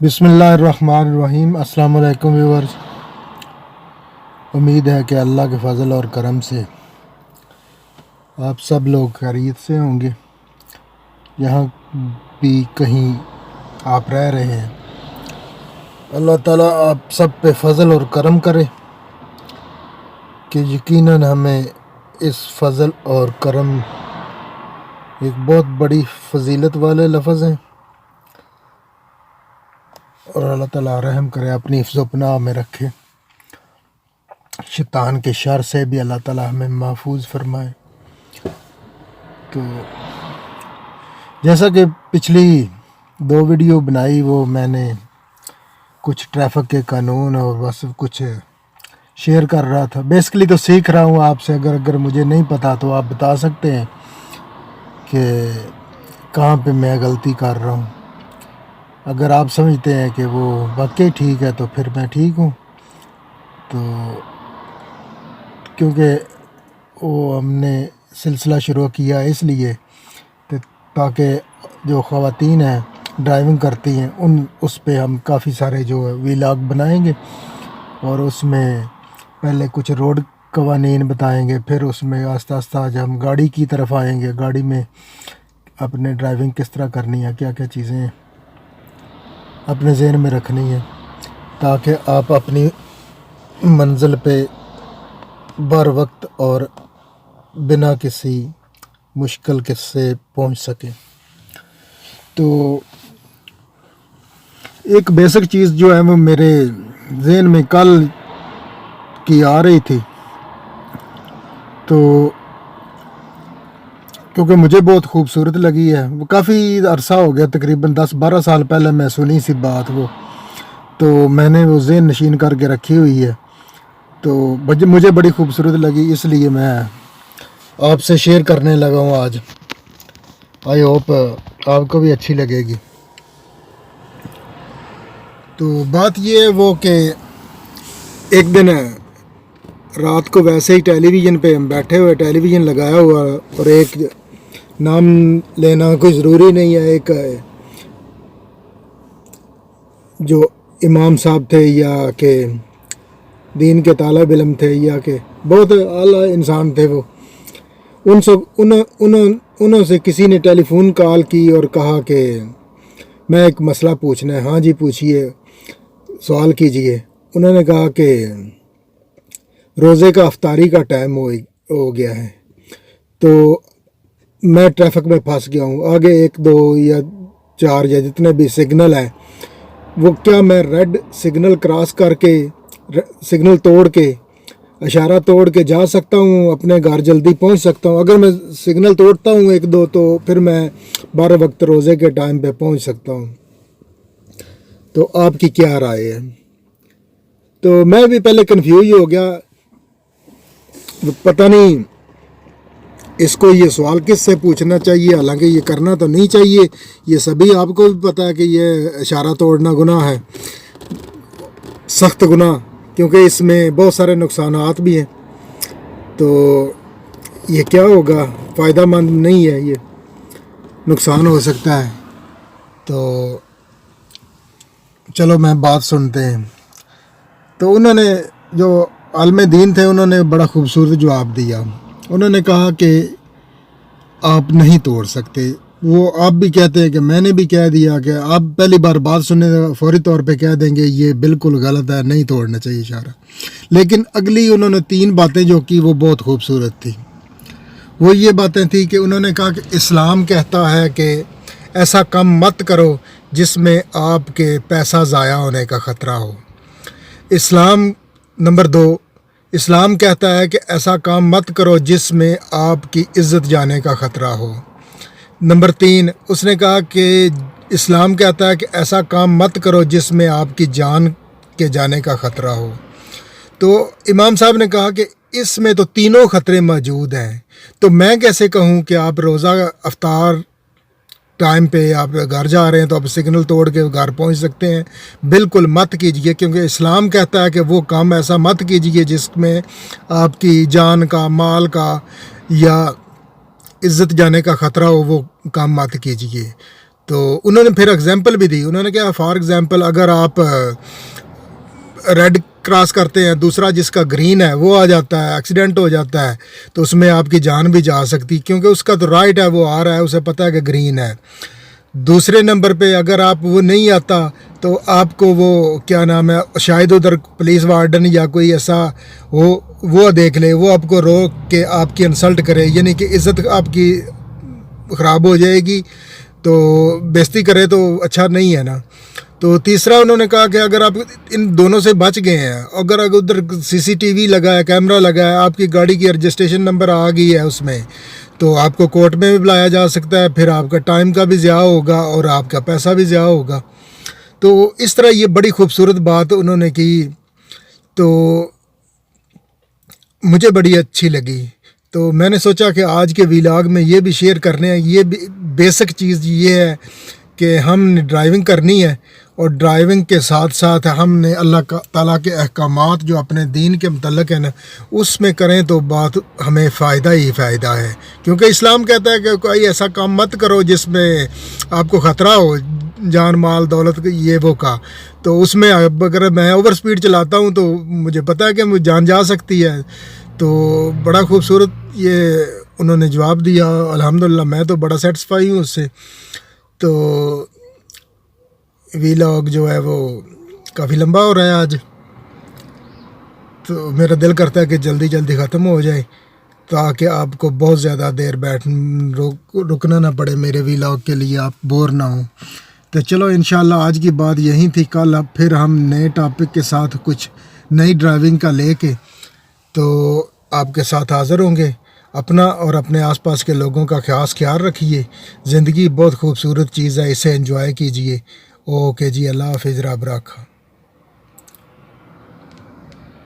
बिस्मिल्लाहिर्रहमानिर्रहीम। अस्सलाम वालेकुम व्यूअर्स। उम्मीद है कि अल्लाह के फ़ज़ल और करम से आप सब लोग खैरियत से होंगे। यहाँ भी कहीं आप रह रहे हैं, अल्लाह ताला आप सब पे फ़ज़ल और करम करे कि यकीनन हमें इस फ़ज़ल और करम एक बहुत बड़ी फ़जीलत वाले लफ्ज़ हैं और अल्लाह ताला रहम करे, अपनी हिफ्ज़ व पनाह में रखे, शैतान के शर से भी अल्लाह ताला हमें महफूज फरमाए। तो जैसा कि पिछली 2 वीडियो बनाई वो मैंने कुछ ट्रैफिक के कानून और बस कुछ शेयर कर रहा था। बेसिकली तो सीख रहा हूँ आपसे। अगर मुझे नहीं पता तो आप बता सकते हैं कि कहाँ पे मैं गलती कर रहा हूँ। अगर आप समझते हैं कि वो वाकई ठीक है तो फिर मैं ठीक हूँ। तो क्योंकि वो हमने सिलसिला शुरू किया इसलिए ताकि जो ख़वातीन हैं ड्राइविंग करती हैं उस पे हम काफ़ी सारे जो व्लॉग बनाएंगे और उसमें पहले कुछ रोड कवानीन बताएंगे, फिर उसमें आस्ता आस्ता जब हम गाड़ी की तरफ आएंगे, गाड़ी में अपने ड्राइविंग किस तरह करनी है, क्या क्या चीज़ें अपने ज़हन में रखनी है ताकि आप अपनी मंजिल पे बर वक्त और बिना किसी मुश्किल के से पहुंच सकें। तो एक बेसिक चीज़ जो है वो मेरे ज़हन में कल की आ रही थी, तो क्योंकि मुझे बहुत खूबसूरत लगी है। वो काफ़ी अरसा हो गया, तकरीबन 10-12 साल पहले मैं सुनी सी बात वो, तो मैंने वो ज़हन नशीन करके रखी हुई है। तो मुझे बड़ी खूबसूरत लगी, इसलिए मैं आपसे शेयर करने लगा हूँ आज। आई होप आपको भी अच्छी लगेगी। तो बात ये है वो कि एक दिन रात को वैसे ही टेलीविज़न पे हम बैठे हुए, टेलीविज़न लगाया हुआ, और एक नाम लेना कोई ज़रूरी नहीं है, एक जो इमाम साहब थे या के दीन के तालिब इल्म थे या के बहुत आला इंसान थे, वो उन्हों से किसी ने टेलीफोन कॉल की और कहा कि मैं एक मसला पूछना है। हाँ जी पूछिए, सवाल कीजिए। उन्होंने कहा कि रोज़े का अफ्तारी का टाइम हो गया है, तो मैं ट्रैफिक में फंस गया हूँ। आगे 1, 2 या 4 या जितने भी सिग्नल हैं, वो क्या मैं रेड सिग्नल क्रॉस करके, सिग्नल तोड़ के, इशारा तोड़ के जा सकता हूँ, अपने घर जल्दी पहुँच सकता हूँ? अगर मैं सिग्नल तोड़ता हूँ 1-2 तो फिर मैं 12 वक्त रोज़े के टाइम पे पहुँच सकता हूँ। तो आपकी क्या राय है? तो मैं भी पहले कंफ्यूज हो गया, पता नहीं इसको ये सवाल किससे पूछना चाहिए। हालांकि ये करना तो नहीं चाहिए, ये सभी आपको भी पता है कि ये इशारा तोड़ना गुनाह है, सख्त गुनाह, क्योंकि इसमें बहुत सारे नुकसानात भी हैं। तो ये क्या होगा, फ़ायदा मंद नहीं है, ये नुकसान हो सकता है। तो चलो मैं बात सुनते हैं। तो उन्होंने जो आलिम दीन थे उन्होंने बड़ा खूबसूरत जवाब दिया। उन्होंने कहा कि आप नहीं तोड़ सकते। वो आप भी कहते हैं कि मैंने भी कह दिया कि आप पहली बार बात सुनने फौरी तौर पे कह देंगे ये बिल्कुल गलत है, नहीं तोड़ना चाहिए इशारा। लेकिन अगली उन्होंने 3 बातें जो की वो बहुत खूबसूरत थी। वो ये बातें थी कि उन्होंने कहा कि इस्लाम कहता है कि ऐसा काम मत करो जिसमें आपके पैसा ज़ाया होने का ख़तरा हो। नंबर 2, इस्लाम कहता है कि ऐसा काम मत करो जिसमें आपकी इज़्ज़त जाने का ख़तरा हो। नंबर 3, उसने कहा कि इस्लाम कहता है कि ऐसा काम मत करो जिसमें आपकी जान के जाने का ख़तरा हो। तो इमाम साहब ने कहा कि इसमें तो तीनों ख़तरे मौजूद हैं, तो मैं कैसे कहूँ कि आप रोज़ा अफ्तार टाइम पे आप घर जा रहे हैं तो आप सिग्नल तोड़ के घर पहुंच सकते हैं? बिल्कुल मत कीजिए, क्योंकि इस्लाम कहता है कि वो काम ऐसा मत कीजिए जिसमें आपकी जान का, माल का या इज़्ज़त जाने का ख़तरा हो, वो काम मत कीजिए। تو انہوں نے پھر اگزامپل بھی دی. انہوں نے کہا فار ایگزامپل اگر آپ ریڈ کراس کرتے ہیں, دوسرا جس کا گرین ہے وہ آ جاتا ہے, ایکسیڈنٹ ہو جاتا ہے, تو اس میں آپ کی جان بھی جا سکتی, کیونکہ اس کا تو رائٹ ہے, وہ آ رہا ہے, اسے پتہ ہے کہ گرین ہے. دوسرے نمبر پہ اگر آپ وہ نہیں آتا تو آپ کو وہ کیا نام ہے, شاید ادھر پولیس وارڈن یا کوئی ایسا وہ دیکھ لے, وہ آپ کو روک کے آپ کی انسلٹ کرے, یعنی کہ عزت آپ کی خراب ہو جائے گی, تو بےزتی کرے تو اچھا نہیں ہے نا. تو تیسرا انہوں نے کہا کہ اگر آپ ان دونوں سے بچ گئے ہیں, اگر ادھر CCTV لگا ہے, کیمرہ لگا ہے, آپ کی گاڑی کی رجسٹریشن نمبر آ گئی ہے اس میں, تو آپ کو کورٹ میں بھی بلایا جا سکتا ہے, پھر آپ کا ٹائم کا بھی ضیاع ہوگا اور آپ کا پیسہ بھی ضیاع ہوگا. تو اس طرح یہ بڑی خوبصورت بات انہوں نے کی, تو مجھے بڑی اچھی لگی. تو میں نے سوچا کہ آج کے ویلاگ میں یہ بھی شیئر کرنے ہیں. یہ بیسک چیز یہ ہے کہ ہم نے ڈرائیونگ کرنی ہے, اور ڈرائیونگ کے ساتھ ساتھ ہم نے اللہ تعالیٰ کے احکامات جو اپنے دین کے متعلق ہیں نا, اس میں کریں تو بات ہمیں فائدہ ہی فائدہ ہے. کیونکہ اسلام کہتا ہے کہ کوئی ایسا کام مت کرو جس میں آپ کو خطرہ ہو جان مال دولت یہ وہ کا. تو اس میں اگر میں اوور سپیڈ چلاتا ہوں تو مجھے پتہ ہے کہ مجھے جان جا سکتی ہے. تو بڑا خوبصورت یہ انہوں نے جواب دیا. الحمدللہ میں تو بڑا سیٹسفائی ہوں اس سے. تو ویلاگ جو ہے وہ کافی لمبا ہو رہا ہے آج, تو میرا دل کرتا ہے کہ جلدی جلدی ختم ہو جائے, تاکہ آپ کو بہت زیادہ دیر رکنا نہ پڑے میرے ویلاگ کے لیے, آپ بور نہ ہوں. تو چلو انشاءاللہ آج کی بات یہیں تھی. کل اب پھر ہم نئے ٹاپک کے ساتھ کچھ نئی ڈرائیونگ کا لے کے تو آپ کے ساتھ حاضر ہوں گے. اپنا اور اپنے آس پاس کے لوگوں کا خیال رکھیے. زندگی بہت خوبصورت چیز ہے, اسے انجوائے کیجئے. اوکے جی, اللہ حافظ, رب رکھا.